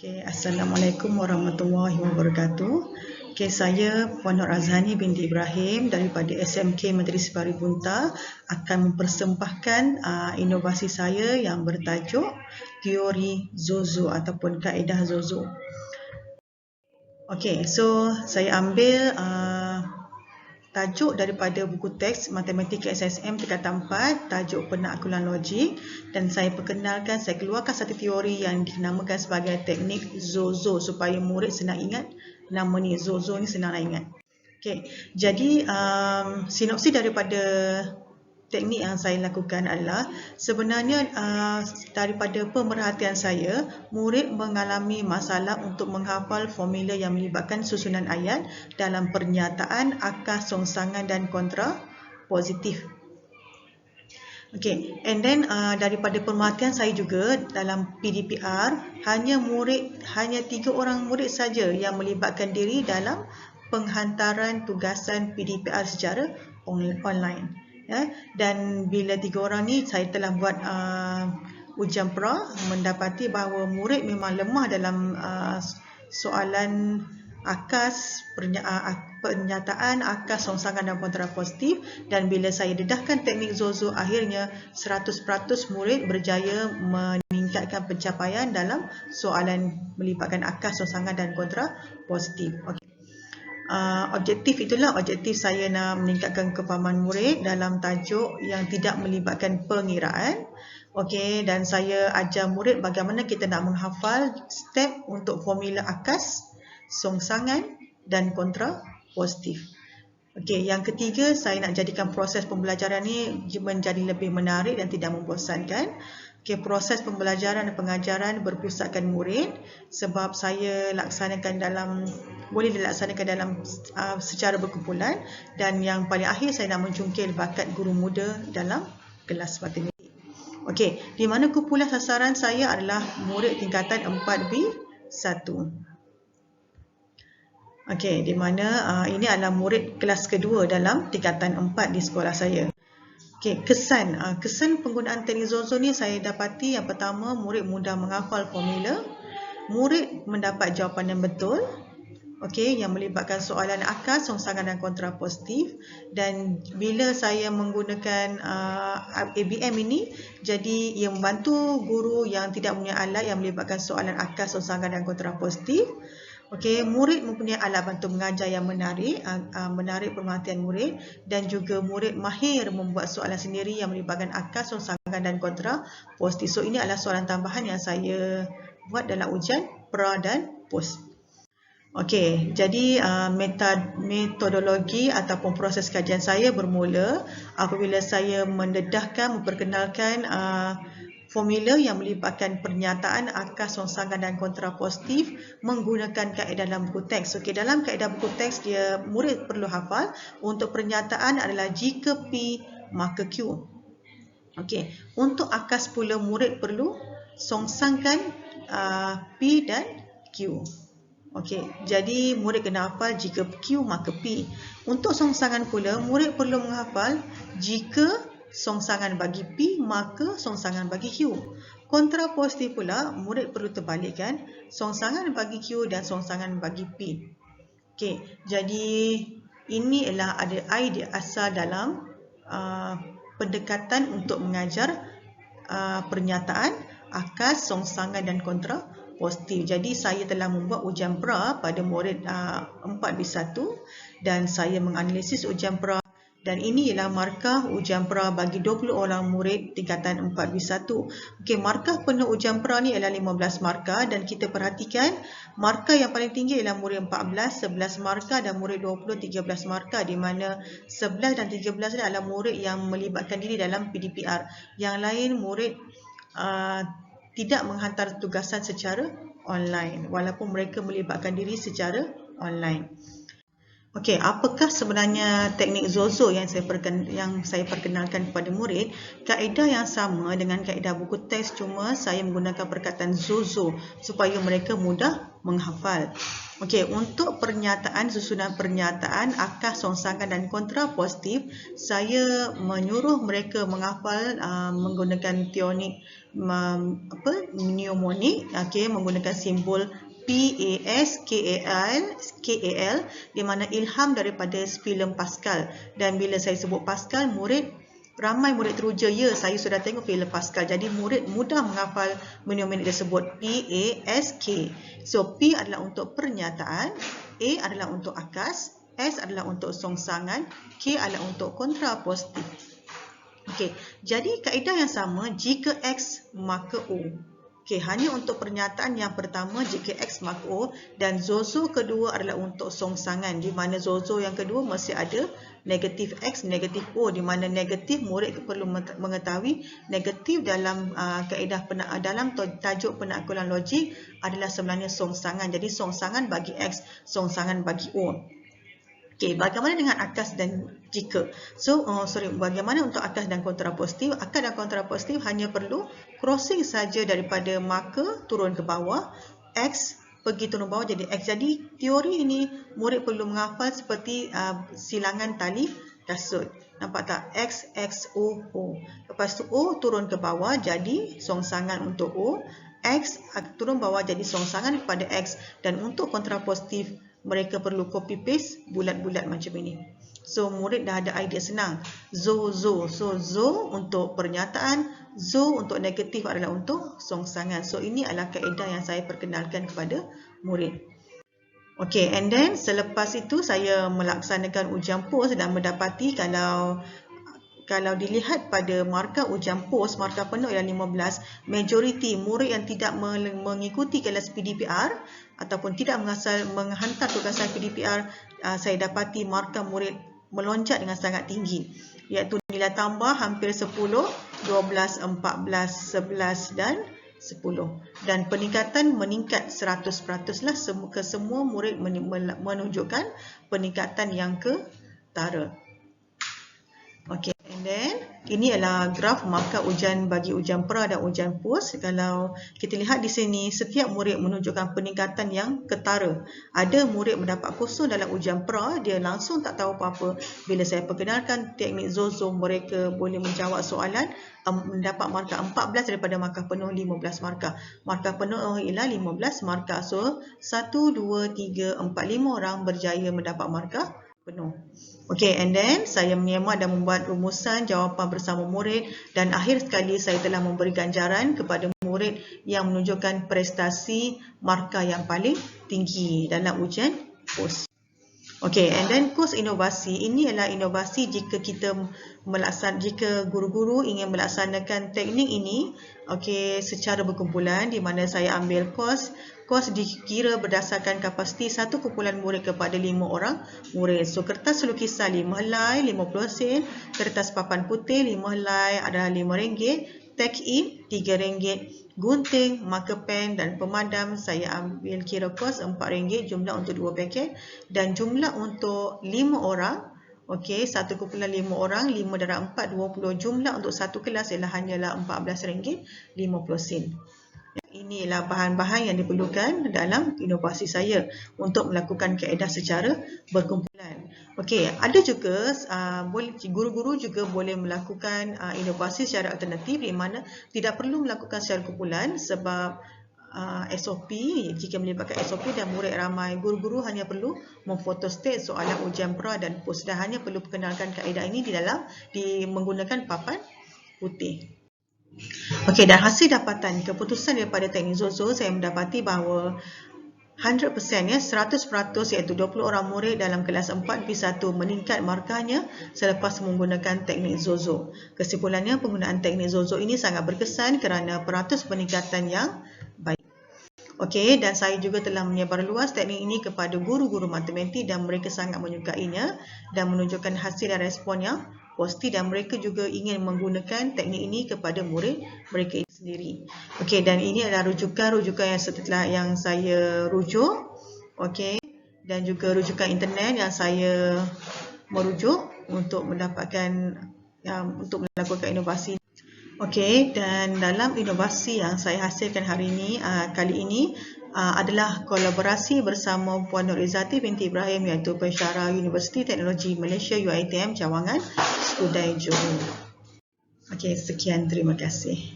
Assalamualaikum warahmatullahi wabarakatuh. Saya Puan Nur Azhani binti Ibrahim daripada SMK Menteri Sipari Bunta akan mempersembahkan inovasi saya yang bertajuk teori Zozo ataupun kaedah Zozo. Saya ambil tajuk daripada buku teks Matematika SSM tingkatan 4, tajuk penaklukan logik, dan saya perkenalkan, saya keluarkan satu teori yang dinamakan sebagai teknik Zozo supaya murid senang ingat nama ni. Zozo ni senang nak ingat. Jadi sinopsis daripada teknik yang saya lakukan adalah sebenarnya daripada pemerhatian saya, murid mengalami masalah untuk menghafal formula yang melibatkan susunan ayat dalam pernyataan, akar, songsangan dan kontra positif. Daripada pemerhatian saya juga dalam PDPR, hanya 3 orang murid saja yang melibatkan diri dalam penghantaran tugasan PDPR secara online. Dan bila 3 orang ni saya telah buat ujian pra, mendapati bahawa murid memang lemah dalam soalan akas, pernyataan, akas, songsangan dan kontra positif. Dan bila saya dedahkan teknik Zozo, akhirnya 100% murid berjaya meningkatkan pencapaian dalam soalan melibatkan akas, songsangan dan kontra positif. Objektif saya nak meningkatkan kefahaman murid dalam tajuk yang tidak melibatkan pengiraan. Dan saya ajar murid bagaimana kita nak menghafal step untuk formula akas, songsangan dan kontra positif. Yang ketiga, saya nak jadikan proses pembelajaran ni menjadi lebih menarik dan tidak membosankan. Proses pembelajaran dan pengajaran berpusatkan murid, sebab saya boleh dilaksanakan dalam secara berkumpulan, dan yang paling akhir saya nak mencungkil bakat guru muda dalam kelas matematik. Di mana kumpulan sasaran saya adalah murid tingkatan 4B1. Di mana ini adalah murid kelas kedua dalam tingkatan 4 di sekolah saya. Kesan penggunaan teknik Zozo ni saya dapati, yang pertama, murid mudah menghafal formula, murid mendapat jawapan yang betul, yang melibatkan soalan akas, songsangan dan kontra positif. Dan bila saya menggunakan ABM ini, jadi ia membantu guru yang tidak mempunyai alat yang melibatkan soalan akas, songsangan dan kontra positif. Murid mempunyai alat bantu mengajar yang menarik perhatian murid, dan juga murid mahir membuat soalan sendiri yang melibatkan akas, songsangan dan kontra positif. Ini adalah soalan tambahan yang saya buat dalam ujian pra dan post. Jadi metodologi ataupun proses kajian saya bermula apabila saya memperkenalkan formula yang melibatkan pernyataan, akas, songsangan dan kontra positif menggunakan kaedah dalam buku teks. Dalam kaedah buku teks, murid perlu hafal untuk pernyataan adalah jika P maka Q. Untuk akas pula, murid perlu songsangkan P dan Q. Jadi murid kena hafal jika Q maka P. Untuk songsangan pula, murid perlu menghafal jika songsangan bagi P maka songsangan bagi Q. Kontra positif pula, murid perlu terbalikkan songsangan bagi Q dan songsangan bagi P. Jadi ini adalah ada idea asal dalam pendekatan untuk mengajar pernyataan, akas, songsangan dan kontra positif. Jadi saya telah membuat ujian pra pada murid 4B1 dan saya menganalisis ujian pra. Dan ini ialah markah ujian pra bagi 20 orang murid tingkatan 4B1. Markah penuh ujian pra ni ialah 15 markah, dan kita perhatikan markah yang paling tinggi ialah murid 14, 11 markah, dan murid 20, 13 markah, di mana 11 dan 13 ni adalah murid yang melibatkan diri dalam PDPR. Yang lain murid tidak menghantar tugasan secara online walaupun mereka melibatkan diri secara online. Apakah sebenarnya teknik Zozo yang saya perkenalkan kepada murid? Kaedah yang sama dengan kaedah buku teks, cuma saya menggunakan perkataan Zozo supaya mereka mudah menghafal. Untuk pernyataan, susunan pernyataan, akas, songsangan dan kontra positif, saya menyuruh mereka menghafal menggunakan teori mnemonik, okey, menggunakan simbol PASKAL, di mana ilham daripada filem Pascal. Dan bila saya sebut Pascal, ramai murid teruja, ya, saya sudah tengok filem Pascal. Jadi murid mudah menghafal mnemonik tersebut, PASK. So P adalah untuk pernyataan, A adalah untuk akas, S adalah untuk songsangan, K adalah untuk kontrapositif. Okey, jadi kaedah yang sama jika X maka O. Okey, hanya untuk pernyataan yang pertama jika X maka O, dan zozo kedua adalah untuk songsangan, di mana zozo yang kedua mesti ada negatif X, negatif O, di mana negatif murid perlu mengetahui negatif dalam kaedah dalam tajuk penaklukan logik adalah sebenarnya songsangan. Jadi songsangan bagi X, songsangan bagi O. Okey, bagaimana dengan akas dan jika? Bagaimana untuk akas dan kontrapositif? Akas dan kontrapositif hanya perlu crossing saja daripada maka turun ke bawah, X pergi turun bawah jadi X. Jadi teori ini murid perlu menghafal seperti silangan tali kasut. Nampak tak? X, X, O, O. Lepas tu O turun ke bawah jadi songsangan untuk O. X turun bawah jadi songsangan kepada X. Dan untuk kontrapositif, mereka perlu copy paste bulat-bulat macam ini. So murid dah ada idea senang. Zo, zo. So zo untuk pernyataan, zo untuk negatif adalah untuk songsangan. So ini adalah kaedah yang saya perkenalkan kepada murid. Okey, and then selepas itu saya melaksanakan ujian pos dan mendapati kalau dilihat pada markah ujian pos, markah penuh ialah 15, majoriti murid yang tidak mengikuti kelas PDPR ataupun tidak menghantar tugasan PDPR, saya dapati markah murid melonjak dengan sangat tinggi, iaitu nilai tambah hampir 10, 12, 14, 11 dan 10. Dan peningkatan meningkat 100% lah, ke semua murid menunjukkan peningkatan yang ketara. Okey, and then ini adalah graf markah ujian bagi ujian pra dan ujian pos. Kalau kita lihat di sini, setiap murid menunjukkan peningkatan yang ketara. Ada murid mendapat kosong dalam ujian pra, dia langsung tak tahu apa-apa. Bila saya perkenalkan teknik zozo, mereka boleh menjawab soalan, mendapat markah 14 daripada markah penuh 15 markah. Markah penuh ialah 15 markah. So 1, 2, 3, 4, 5 orang berjaya mendapat markah penuh. Okey, and then saya menyemak dan membuat rumusan jawapan bersama murid, dan akhir sekali saya telah memberi ganjaran kepada murid yang menunjukkan prestasi markah yang paling tinggi dalam ujian pos. Okey, and then kos inovasi ini adalah inovasi jika jika guru-guru ingin melaksanakan teknik ini secara berkumpulan, di mana saya ambil kos dikira berdasarkan kapasiti satu kumpulan murid kepada 5 orang murid. So kertas lukisan 5 helai 50 sen, kertas papan putih 5 helai adalah RM5, tag ink RM3, gunting, marker pen dan pemadam saya ambil kira kos RM4, jumlah untuk 2 paket, dan jumlah untuk 5 orang. Okey, satu kumpulan 5 orang, 5 darab 4, 20. Jumlah untuk satu kelas ialah hanyalah RM14.50. Ini ialah bahan-bahan yang diperlukan dalam inovasi saya untuk melakukan kaedah secara berkumpulan. Okey, ada juga guru-guru juga boleh melakukan inovasi secara alternatif, di mana tidak perlu melakukan secara kumpulan sebab SOP, jika melibatkan SOP dan murid ramai, guru-guru hanya perlu memfotostat soalan ujian pra dan pos, dan hanya perlu perkenalkan kaedah ini menggunakan papan putih. Okey, dan hasil dapatan keputusan daripada teknik zozo, saya mendapati bahawa 100%, 100%, iaitu 20 orang murid dalam kelas 4B1 meningkat markahnya selepas menggunakan teknik zozo. Kesimpulannya, penggunaan teknik zozo ini sangat berkesan kerana peratus peningkatan yang baik. Okey, dan saya juga telah menyebar luas teknik ini kepada guru-guru matematik dan mereka sangat menyukainya dan menunjukkan hasil dan respon yang positif, dan mereka juga ingin menggunakan teknik ini kepada murid mereka sendiri. Okey, dan ini adalah rujukan-rujukan yang saya rujuk. Okey, dan juga rujukan internet yang saya merujuk untuk mendapatkan untuk melakukan inovasi. Okey, dan dalam inovasi yang saya hasilkan hari ini, kali ini adalah kolaborasi bersama Puan Nur Izzati binti Ibrahim, iaitu pensyarah Universiti Teknologi Malaysia UiTM Cawangan, Skudai Johor. Okey, sekian, terima kasih.